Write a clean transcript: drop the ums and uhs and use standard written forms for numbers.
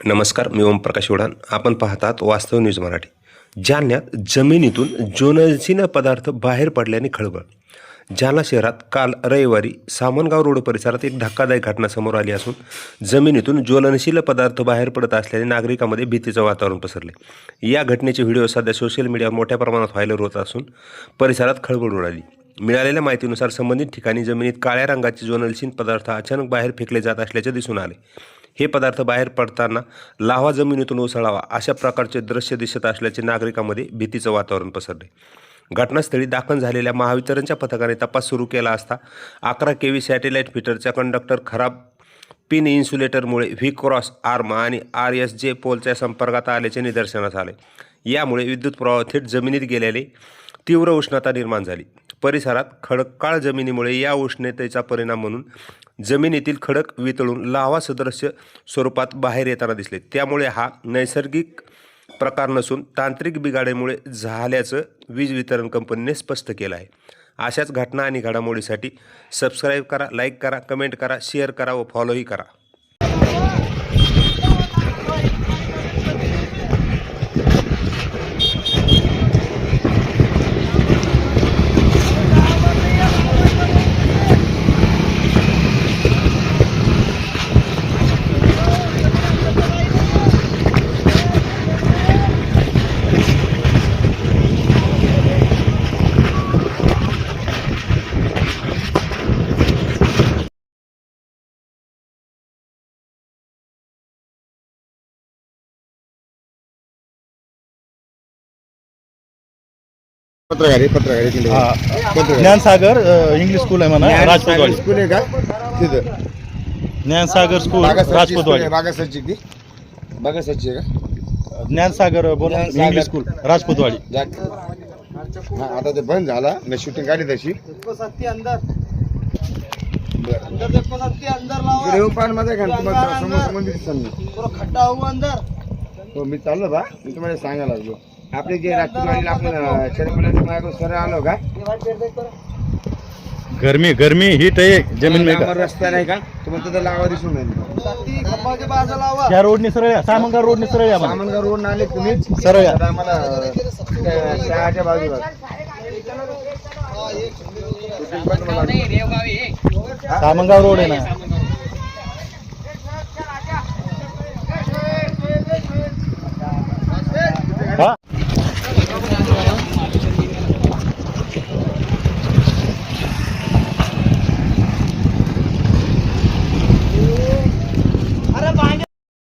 नमस्कार, मी ओमप्रकाश उडान. आपण पाहतात वास्तव न्यूज मराठी. जालन्यात जमिनीतून ज्वलनशील पदार्थ बाहेर पडल्याने खळबळ. जालना शहरात काल रविवारी सामनगाव रोड परिसरात एक धक्कादायक घटना समोर आली असून जमिनीतून ज्वलनशील पदार्थ बाहेर पडत असल्याने नागरिकांमध्ये भीतीचं वातावरण पसरले. या घटनेचे व्हिडिओ सध्या सोशल मीडियावर मोठ्या प्रमाणात व्हायरल होत असून परिसरात खळबळ उडाली. मिळालेल्या माहितीनुसार संबंधित ठिकाणी जमिनीत काळ्या रंगाचे ज्वलनशील पदार्थ अचानक बाहेर फेकले जात असल्याचे दिसून आले. हे पदार्थ बाहेर पडताना लाव्हा जमिनीतून उसळावा अशा प्रकारचे दृश्य दिसत असल्याचे नागरिकांमध्ये भीतीचं वातावरण पसरले. घटनास्थळी दाखल झालेल्या महावितरणच्या पथकाने तपास सुरू केला असता 11 kV सॅटेलाईट फीटरचा कंडक्टर खराब पिन इन्सुलेटरमुळे व्ही क्रॉस आर्म आणि RSJ पोलच्या संपर्कात आल्याचे निदर्शनास आले. यामुळे विद्युत प्रवाह थेट जमिनीत गेल्याने तीव्र उष्णता निर्माण झाली. परिसरात खडकाळ जमिनीमुळे या उष्णतेचा परिणाम म्हणून जमिनीतील खडक वितळून लाव्हा सदृश्य स्वरूपात बाहेर येताना दिसले. त्यामुळे हा नैसर्गिक प्रकार नसून तांत्रिक बिघाडीमुळे झाल्याचं वीज वितरण कंपनीने स्पष्ट केलं आहे. अशाच घटना आणि घडामोडीसाठी सबस्क्राईब करा, लाईक करा, कमेंट करा, शेअर करा व फॉलोही करा. पत्रकार ज्ञानसागर इंग्लिश स्कूल आहे म्हणा, राजपूतवाडी. स्कूल आहे का तिथं? ज्ञानसागर स्कूल राजपूतवाडी. बागासरची ती बागासरची आहे का? Dnyansagar English school Rajputwadi. आता ते बंद झाला, मी शूटिंग काढली तशी. मी चाललो बा, मी तुम्हाला सांगायला लागलो. आपले जे राजपूतवाडीला आपण सर आलो का? गर्मी हीट आहे जमीन में का? रस्ता नाही का तुम्हाला तिथं लावा दिसून नाही. त्या रोडने सरळ या, सामनगाव रोडने सरळ या. सामनगाव रोड आले तुम्ही सरळ या. आम्हाला शहराच्या बाजूला सामनगाव रोड आहे ना. हा